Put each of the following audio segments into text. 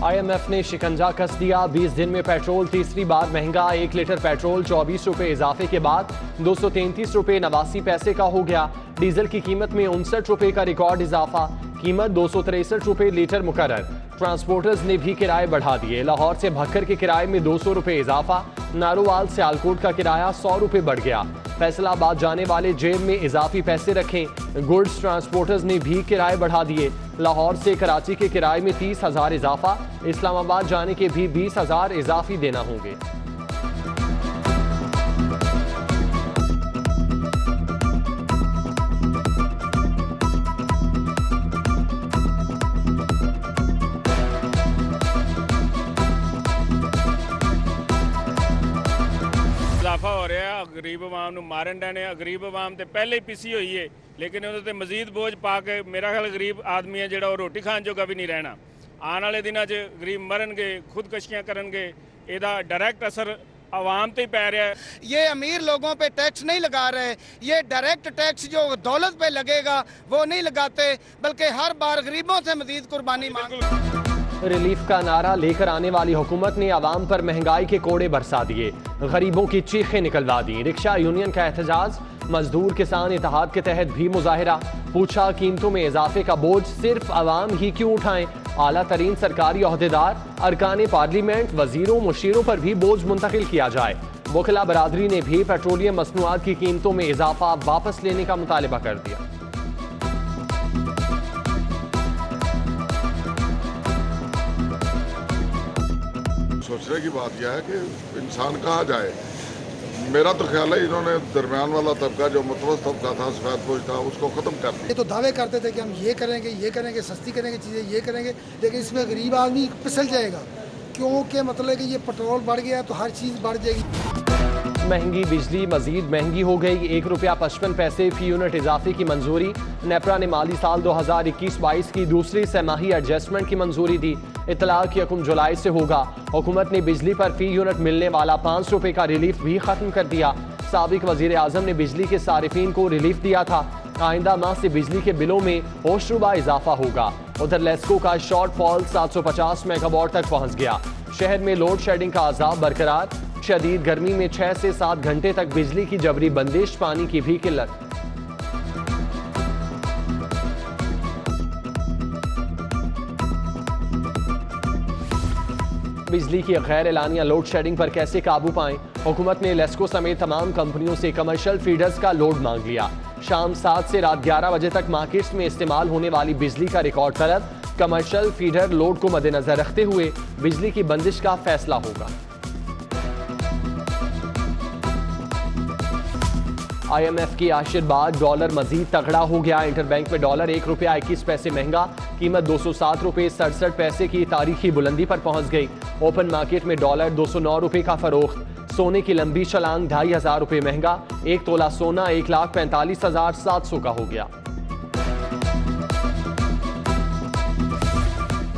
IMF ने शिकंजा कस दिया। 20 दिन में पेट्रोल तीसरी बार महंगा। 1 लीटर पेट्रोल 24 रुपए इजाफे के बाद 233 रुपए 89 पैसे का हो गया। डीजल की कीमत में 59 रुपए का रिकॉर्ड इजाफा। कीमत 263 रुपए लीटर मुकर्रर। ट्रांसपोर्टर्स ने भी किराए बढ़ा दिए। लाहौर से भक्कर के किराए में 200 रुपए इजाफा। नारोवाल से आलकोट का किराया 100 रुपए बढ़ गया। फैसलाबाद जाने वाले जेब में इजाफी पैसे रखें। गुड्स ट्रांसपोर्टर्स ने भी किराए बढ़ा दिए। लाहौर से कराची के किराए में 30,000 इजाफा। इस्लामाबाद जाने के भी 20,000 इजाफी देना होंगे। इजाफा हो रहा है। गरीब आवाम मारन डे गरीब आवाम तो पहले ही पिसी हुई है, लेकिन उन्होंने मजीद बोझ पा के मेरा ख्याल गरीब आदमी है जो रोटी खान जोगा भी नहीं रहना। आने वाले दिनों गरीब मरनगे, खुदकशियाँ करनगे, इसका डायरैक्ट असर आवाम तो ही पै रहा है। ये अमीर लोगों पे टैक्स नहीं लगा रहे, ये डायरेक्ट टैक्स जो दौलत पे लगेगा वो नहीं लगाते, बल्कि हर बार गरीबों से मजीद कुर्बानी मांग। रिलीफ का नारा लेकर आने वाली हुकूमत ने आवाम पर महंगाई के कोड़े बरसा दिए। गरीबों की चीखें निकलवा दी। रिक्शा यूनियन का एहतजाज। मजदूर किसान इत्तेहाद के तहत भी मुजाहिरा। पूछा कीमतों में इजाफे का बोझ सिर्फ आवाम ही क्यों उठाएं। आला तरीन सरकारी ओहदेदार, अरकान पार्लियामेंट, वजीरों मुशीरों पर भी बोझ मुंतकिल किया जाए। वकला बरादरी ने भी पेट्रोलियम मसनूआत की कीमतों में इजाफा वापस लेने का मुतालबा कर दिया। सोचने की बात यह है कि इंसान कहाँ जाए। मेरा तो ख्याल है इन्होंने दरमियान वाला तबका जो मुतवस्सित तबका था, सफेदपोश था, उसको ख़त्म कर दिया। ये तो दावे करते थे कि हम ये करेंगे, सस्ती करेंगे चीज़ें, ये करेंगे, लेकिन इसमें गरीब आदमी फिसल जाएगा, क्योंकि मतलब कि ये पेट्रोल बढ़ गया तो हर चीज़ बढ़ जाएगी। महंगी बिजली मजीद महंगी हो गई। 1 रुपया 55 पैसे फी यूनिट इजाफे की मंजूरी। नेपरा ने माली साल 2021-22 की दूसरी सहमाही एडजस्टमेंट की मंजूरी दी। इतलाक 1 जुलाई से होगा। हुकूमत ने बिजली पर फी यूनिट मिलने वाला 5 रुपए का रिलीफ भी खत्म कर दिया। साबिक वजीर आजम ने बिजली के सारिफीन को रिलीफ दिया था। आइंदा माह से बिजली के बिलों में होशरुबा इजाफा होगा। उधर लेस्को का शॉर्टफॉल 750 मेगावाट तक पहुंच गया। शहर में लोड शेडिंग का अजाब बरकरार। शदीद गर्मी में 6 से 7 घंटे तक बिजली की जबरी बंदिश। पानी की भी किल्लत। बिजली की गैर एलानिया लोड शेडिंग पर कैसे काबू पाएं। हुकूमत ने लेस्को समेत तमाम कंपनियों से कमर्शियल फीडर्स का लोड मांग लिया। शाम 7 से रात 11 बजे तक मार्केट्स में इस्तेमाल होने वाली बिजली का रिकॉर्ड तलब। कमर्शियल फीडर लोड को मद्देनजर रखते हुए बिजली की बंदिश का फैसला होगा। IMF की आशीर्वाद। डॉलर मजीद तगड़ा हो गया। इंटरबैंक में डॉलर 1 रुपया 21 पैसे महंगा। कीमत 207 रुपए 67 पैसे की तारीखी बुलंदी पर पहुंच गई। ओपन मार्केट में डॉलर 209 रुपए का फरोख्त। सोने की लंबी छलांग 2,500 रुपए महंगा। 1 तोला सोना 1,45,700 का हो गया।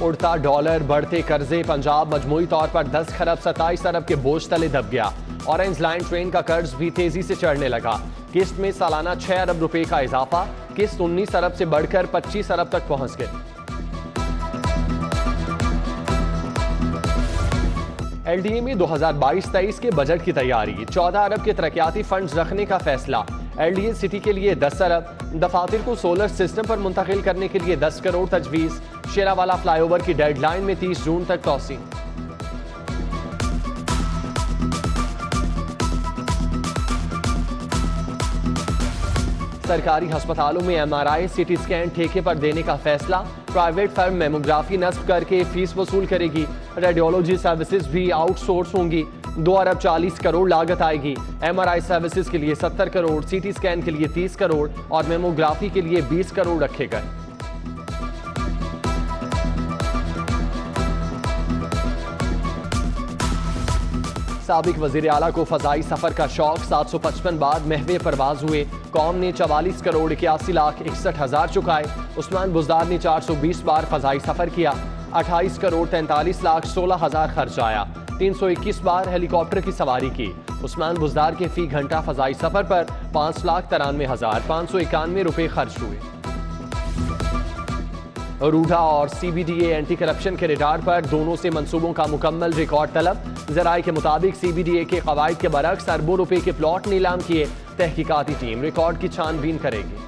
उड़ता डॉलर, बढ़ते कर्जे। पंजाब मजमूई तौर पर 10 खरब 27 अरब के बोझ तले दब गया। ऑरेंज लाइन ट्रेन का कर्ज भी तेजी से चढ़ने लगा। किस्त में सालाना 6 अरब रुपए का इजाफा। किस्त 19 अरब से बढ़कर 25 अरब तक पहुंच गई। LDA में 2022-23 के बजट की तैयारी। 14 अरब के तरक्याती फंड्स रखने का फैसला। LDA सिटी के लिए 10 अरब। दफातर को सोलर सिस्टम पर मुंतकिल करने के लिए 10 करोड़ तजवीज। शेरावाला फ्लाईओवर की डेडलाइन में 30 जून तक तौसी। सरकारी अस्पतालों में MRI CT स्कैन ठेके पर देने का फैसला। प्राइवेट फर्म मेमोग्राफी नस्ब करके फीस वसूल करेगी। रेडियोलॉजी सर्विसेज भी आउटसोर्स होंगी। 2 अरब 40 करोड़ लागत आएगी। MRI सर्विसेज के लिए 70 करोड़, CT स्कैन के लिए 30 करोड़ और मेमोग्राफी के लिए 20 करोड़ रखे गए। साबिक वजीर आला को फजाई सफर का शौक। 755 बाद महवे परवाज हुए। कौम ने 44 करोड़ 81 लाख 61 हजार चुकाए। उस्मान बुजदार ने 420 बार फजाई सफर किया। 28 करोड़ 43 लाख 16 हजार खर्च आया। 321 बार हेलीकॉप्टर की सवारी की। उस्मान बुजदार के फी घंटा फजाई सफर पर 5,93,591 रुपए खर्च हुए। रूढ़ा और CBDA एंटी करप्शन के रिटार पर दोनों से मंसूबों का मुकम्मल रिकॉर्ड तलब। जराये के मुताबिक CBDA के कवायद के बरक्स अरबों रुपए के प्लॉट नीलाम किए। तहकीकाती टीम रिकॉर्ड की छानबीन करेगी।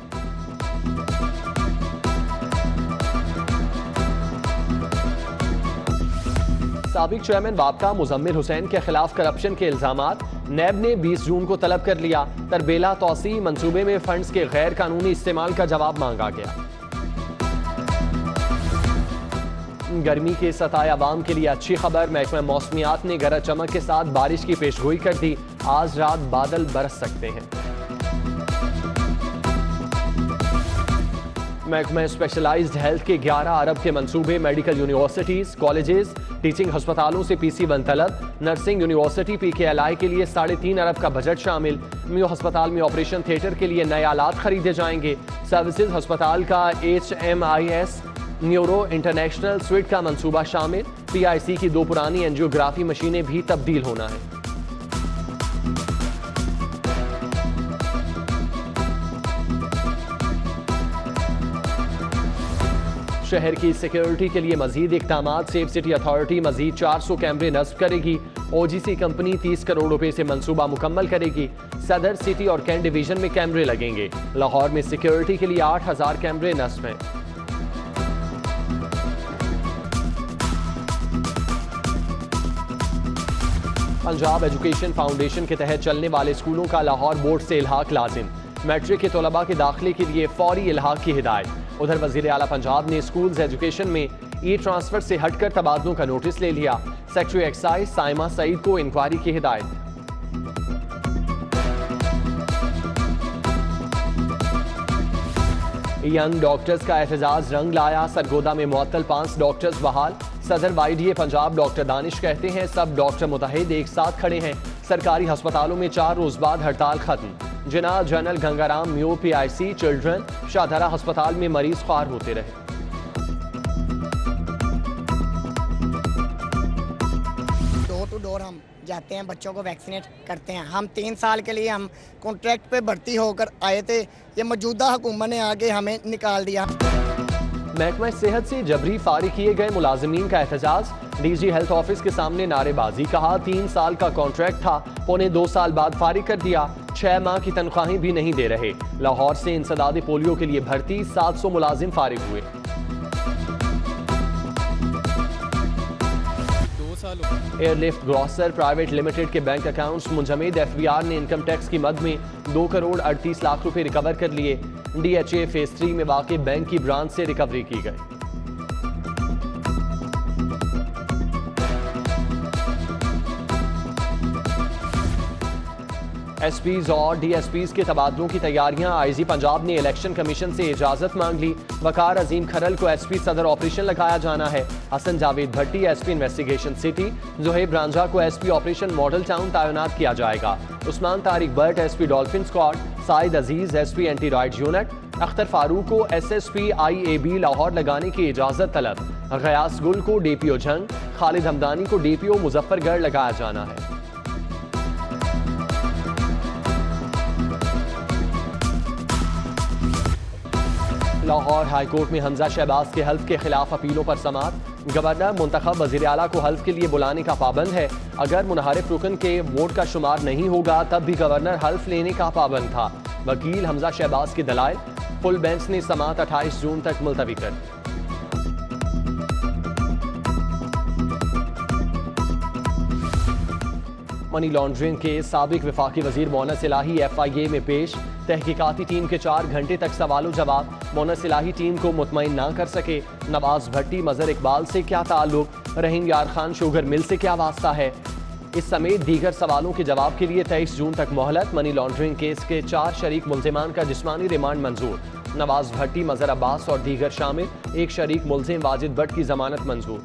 साबिक चेयरमैन वापका मुजम्मिल हुसैन के खिलाफ करप्शन के इल्जामात। नैब ने 20 जून को तलब कर लिया। तरबेला तौसी मंसूबे में फंड्स के गैर कानूनी इस्तेमाल का जवाब मांगा गया। गर्मी के सताए अवाम के लिए अच्छी खबर। महकमा मौसमियात ने गरज चमक के साथ बारिश की पेशगोई कर दी। आज रात बादल बरस सकते हैं। महकमा स्पेशलाइज्ड हेल्थ के 11 अरब के मंसूबे मेडिकल यूनिवर्सिटीज, कॉलेजेस, टीचिंग अस्पतालों से PC1 तलब। नर्सिंग यूनिवर्सिटी PKLI के लिए 3.5 अरब का बजट शामिल। मियो अस्पताल में ऑपरेशन थिएटर के लिए नए आलात खरीदे जाएंगे। सर्विसेज अस्पताल का HMIS न्यूरो इंटरनेशनल स्वीट का मंसूबा शामिल। PIC की 2 पुरानी एंजियोग्राफी मशीनें भी तब्दील होना है। शहर की सिक्योरिटी के लिए मजीद इक़दामात। सेफ सिटी अथॉरिटी मजीद 400 कैमरे नस्ब करेगी। OGC कंपनी 30 करोड़ रुपए से मंसूबा मुकम्मल करेगी। सदर, सिटी और कैंट डिवीजन में कैमरे लगेंगे। लाहौर में सिक्योरिटी के लिए 8000 कैमरे नस्ब हैं। पंजाब एजुकेशन फाउंडेशन के तहत चलने वाले स्कूलों का लाहौर बोर्ड से इल्हाक लाजिम। मैट्रिक के तलबा के दाखिले के लिए फौरी इल्हाक की हिदायत। उधर वजीर आला पंजाब ने स्कूल्स एजुकेशन में ट्रांसफर से हटकर तबादलों का नोटिस ले लिया। सेक्रेटरी एक्साइज साइमा सईद को इंक्वायरी की हिदायत। यंग डॉक्टर्स का एहतजाज रंग लाया। सरगोदा में मुअत्तल 5 डॉक्टर्स बहाल। सदर YDA पंजाब डॉक्टर दानिश कहते हैं सब डॉक्टर मुतहिद एक साथ खड़े हैं। सरकारी अस्पतालों में 4 रोज बाद हड़ताल खत्म। Jinnah general Gangaram Mayo PIC children Shahdara अस्पताल में मरीज ख्वार होते रहे। डोर टू डोर हम जाते हैं, बच्चों को वैक्सीनेट करते हैं। हम 3 साल के लिए हम कॉन्ट्रैक्ट पे भर्ती होकर आए थे। ये मौजूदा हुकूमत ने आके हमें निकाल दिया। महकमा सेहत से जबरी फारिग किए गए मुलाजमीन का एहतजाज। DG हेल्थ ऑफिस के सामने नारेबाजी। कहा 3 साल का कॉन्ट्रैक्ट था, पौने 2 साल बाद फारिग कर दिया। 6 माह की तनख्वाहें भी नहीं दे रहे। लाहौर से इंसदाद पोलियो के लिए भर्ती 700 मुलाजिम फारिग हुए। एयरलिफ्ट ग्रॉसर प्राइवेट लिमिटेड के बैंक अकाउंट्स मुंजमद। FBR ने इनकम टैक्स की मद में 2 करोड़ 38 लाख रुपए रिकवर कर लिए। DHA फेज 3 में वाक़ई बैंक की ब्रांच से रिकवरी की गई। SPs और DSPs के तबादलों की तैयारियां। IG पंजाब ने इलेक्शन कमीशन से इजाजत मांग ली। वकार अजीम खरल को SP सदर ऑपरेशन लगाया जाना है। Hassan Javed Bhatti SP investigation city. Zuhaib Ranjha को SP ऑपरेशन मॉडल टाउन तैनात किया जाएगा। Usman Tariq Bhatt SP dolphin squad. Saeed Aziz SP anti riot unit. Akhtar Farooq को SSP IAB लाहौर लगाने की इजाजत तलब। गयास गुल को DPO जंग। खालिद हमदानी को DPO मुजफ्फरगढ़ लगाया जाना है। लाहौर हाईकोर्ट में हमजा शहबाज के हल्फ के खिलाफ अपीलों पर समाअत। गवर्नर मुंतखब वज़ीर आला को हल्फ के लिए बुलाने का पाबंद है। अगर मुनहरिफ रुकन के वोट का शुमार नहीं होगा तब भी गवर्नर हल्फ लेने का पाबंद था। वकील हमजा शहबाज के दलाइल। फुल बेंच ने समाअत 28 जून तक मुलतवी कर दी। मनी लॉन्ड्रिंग के साबिक वफाकी वजीर मोनस इलाही FIA में पेश। तहकीकाती टीम के 4 घंटे तक सवालों जवाब। मोनस इलाही टीम को मुतमईन ना कर सके। नवाज भट्टी मजहर इकबाल से क्या ताल्लुक, रहीम यार खान शुगर मिल से क्या वास्ता है, इस समेत दीगर सवालों के जवाब के लिए 23 जून तक मोहलत। मनी लॉन्ड्रिंग केस के 4 शरीक मुल्जिमान का जिस्मानी रिमांड मंजूर। नवाज भट्टी, मजहर अब्बास और दीगर शामिल। 1 शरीक मुल्जिम वाजिद भट्ट की जमानत मंजूर।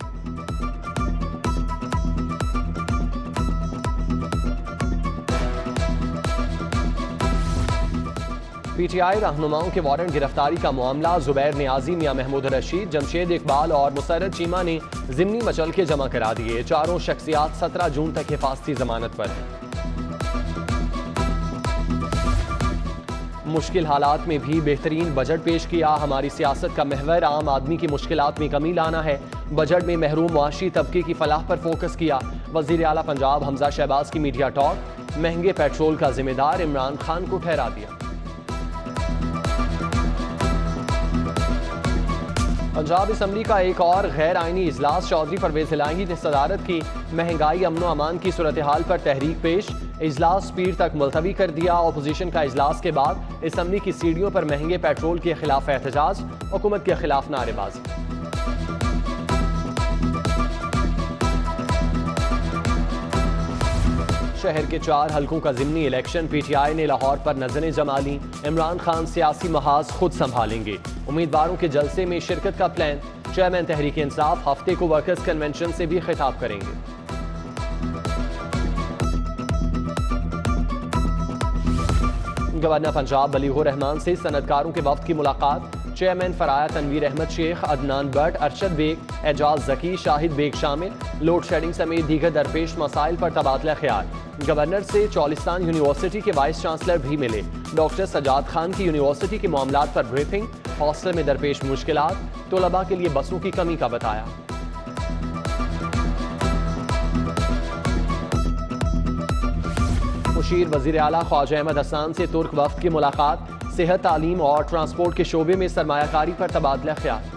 PTI रहनुमाओं के वारंट गिरफ्तारी का मामला। जुबैर नियाजी, मियां महमूद रशीद, जमशेद इकबाल और मुसरत चीमा ने जिमनी मचल के जमा करा दिए। चारों शख्सियात 17 जून तक हिफाजती जमानत पर हैं। मुश्किल हालात में भी बेहतरीन बजट पेश किया। हमारी सियासत का महवर आम आदमी की मुश्किलात में कमी लाना है। बजट में महरूम मुआशी तबके की फलाह पर फोकस किया। वजीर आला पंजाब हमजा शहबाज की मीडिया टॉक, महंगे पेट्रोल का जिम्मेदार इमरान खान को ठहरा दिया। पंजाब असम्बली का एक और गैर आइनी इजलास चौधरी परवेज हिलाही ने सदारत की। महंगाई, अमन अमान की सूरत हाल पर तहरीक पेश, इजलास पीर तक मुलतवी कर दिया। अपोजिशन का इजलास के बाद असम्बली की सीढ़ियों पर महंगे पेट्रोल के खिलाफ एहतजाज, हुकूमत के खिलाफ नारेबाजी। शहर के 4 हलकों का ज़िमनी इलेक्शन, पीटीआई ने लाहौर पर नजरें जमा ली। इमरान खान सियासी महाज खुद संभालेंगे। उम्मीदवारों के जलसे में शिरकत का प्लान। चेयरमैन तहरीक इंसाफ हफ्ते को वर्कर्स कन्वेंशन से भी खिताब करेंगे। गवर्नर पंजाब बलीगुर रहमान से सनतकारों के वफ्द की मुलाकात। चेयरमैन फराया तनवीर अहमद शेख, अदनान बट, अरशद बेग, एजाज जकी, शाहिद बेग शामिल। लोड शेडिंग समेत दीगर दरपेश मसाइल पर तबादला ख्याल। गवर्नर से चौलिस्तान यूनिवर्सिटी के वाइस चांसलर भी मिले। डॉक्टर सजाद खान की यूनिवर्सिटी के मामलात पर ब्रीफिंग। हॉस्टल में दरपेश मुश्किलात, तलबा के लिए बसों की कमी का बताया। मुशीर वजीर आला ख्वाजा अहमद हसन से तुर्क वफ्द की मुलाकात। सेहत, तालीम और ट्रांसपोर्ट के शोबे में सरमायाकारी पर तबादला ख्याल।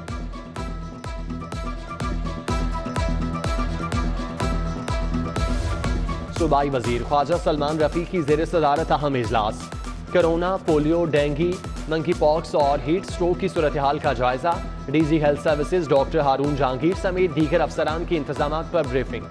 सूबाई वजीर ख्वाजा सलमान रफी की ज़ेर सदारत अहम इजलास। Corona, polio, dengue, monkey pox और हीट स्ट्रोक की सूरत हाल का जायजा। डीजी हेल्थ सर्विसेज डॉक्टर हारून जहांगीर समेत दीगर अफसरान के इंतजामात पर ब्रीफिंग।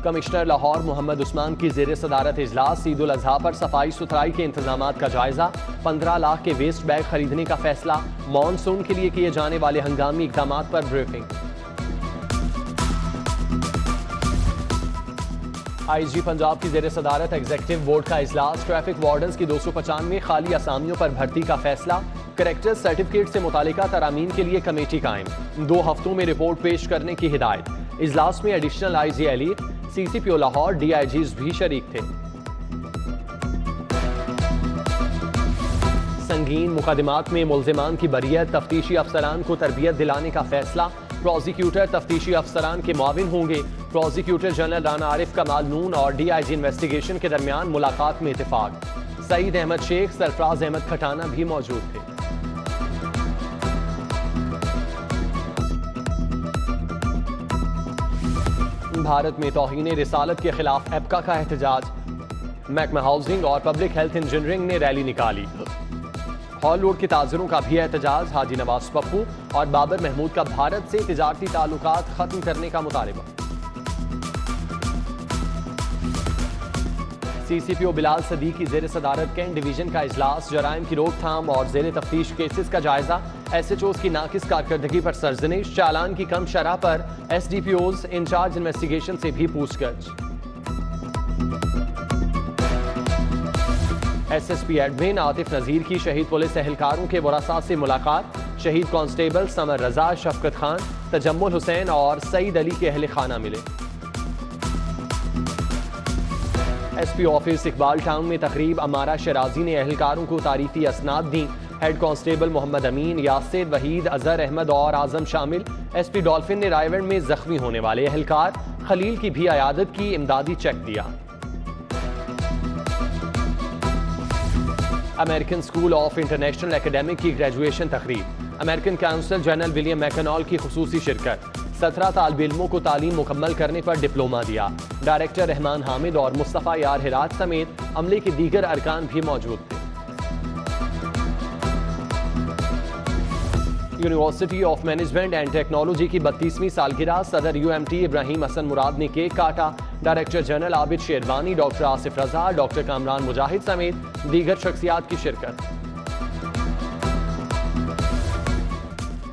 कमिश्नर लाहौर मोहम्मद उस्मान की ज़ेर सदारत इजलास। ईद उल अजहा पर सफाई सुथराई के इंतजामात का जायजा। 15 लाख के वेस्ट बैग खरीदने का फैसला। मानसून के लिए किए जाने वाले हंगामी इक़दामात पर ब्रीफिंग। आईजी पंजाब की ज़ेर सदारत एग्जीक्यूटिव बोर्ड का इजलास। ट्रैफिक वार्डन्स की 295 खाली असामियों पर भर्ती का फैसला। करेक्टर सर्टिफिकेट से मुतालिका तरामीम के लिए कमेटी कायम। 2 हफ्तों में रिपोर्ट पेश करने की हिदायत। इजलास में additional IG elite, CCPO Lahore, DIGs भी शरीक थे। संगीन मुकदमात में मुल्जिमान की बरियत, तफ्तीशी अफसरान को तरबियत दिलाने का फैसला। प्रोसिक्यूटर तफ्तीशी अफसरान के मुआविन होंगे। प्रोसिक्यूटर जनरल राना आरिफ कमाल नून और डीआईजी इन्वेस्टिगेशन के दरमियान मुलाकात में इत्तेफाक। सईद अहमद शेख, सरफराज अहमद खटाना भी मौजूद थे। भारत में तौहीन रिसालत के खिलाफ एप्का का एहतजाज। महकमा हाउसिंग और पब्लिक हेल्थ इंजीनियरिंग ने रैली निकाली। हॉल रोड के ताजरों का भी एहतजाज। हाजी नवाज पप्पू और बाबर महमूद का भारत से तिजारती ताल्लुकात खत्म करने का मुतालबा। सीसीपीओ बिलाल सदीक की ज़ेर सदारत कैंट डिवीजन का इजलास। जराइम की रोकथाम और ज़ेर तफ्तीश केसेस का जायजा। SHOs की नाकिस कारकर्दगी पर सरजनिश। चालान की कम शरह पर SDPOs इंचार्ज इन्वेस्टिगेशन से भी पूछगछ। SSP एडमिन आतिफ नजीर की शहीद पुलिस एहलकारों के वरासा से मुलाकात। शहीद कांस्टेबल समर रजा, शफकत खान, तजम्मुल हुसैन और सईद अली के अहल खाना मिले। SP ऑफिस इकबाल टाउन में तकरीब। अमारा शराजी ने एहलकारों को तारीफी असनाद दी। हेड कांस्टेबल मोहम्मद अमीन, यासिर, वहीद, अजहर अहमद और आजम शामिल। SP डॉल्फिन ने रायगढ़ में जख्मी होने वाले एहलकार खलील की भी अयादत की, इमदादी चेक दिया। American school of international academic की ग्रेजुएशन तकरीब। अमेरिकन काउंसिल जनरल विलियम मैकनॉल की खुसूसी शिरकत। 17 तालिब इल्मों को तालीम मुकम्मल करने पर डिप्लोमा दिया। डायरेक्टर रहमान हामिद और मुस्तफ़ा यार हिराज समेत अमले के दीगर अरकान भी मौजूद थे। University of management and technology की 32वीं सालगिरह। सदर UMT इब्राहिम हसन मुराद ने केक काटा। Director general Abid Sherwani, doctor Asif Raza, doctor Kamran Mujahid समेत दीगर शख्सियात की शिरकत।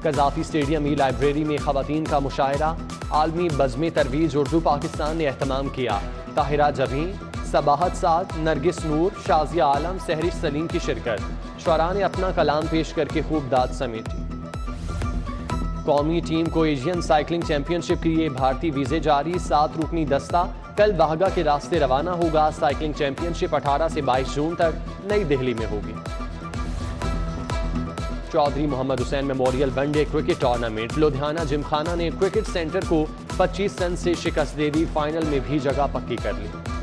कज़ाफी स्टेडियम ई लाइब्रेरी में खवातीन का मुशायरा। आलमी बज़्म तरवीज उर्दू पाकिस्तान ने एहतमाम किया। ताहिरा जबीं, सबाहत साद, नरगिस नूर, शाजिया आलम, सहरिश सलीम की शिरकत। शुरा ने अपना कलाम पेश करके खूब दाद समेटी। कौमी टीम को एशियन साइकिलिंग चैंपियनशिप के लिए भारतीय वीजे जारी। 7 रुकनी दस्ता कल बाहगा के रास्ते रवाना होगा। साइकिलिंग चैंपियनशिप 18 से 22 जून तक नई दिल्ली में होगी। Chaudhry Mohammad Hussain memorial one day cricket tournament, Ludhiana Gymkhana ने क्रिकेट सेंटर को 25 रन से शिकस्त दे दी। फाइनल में भी जगह पक्की कर ली।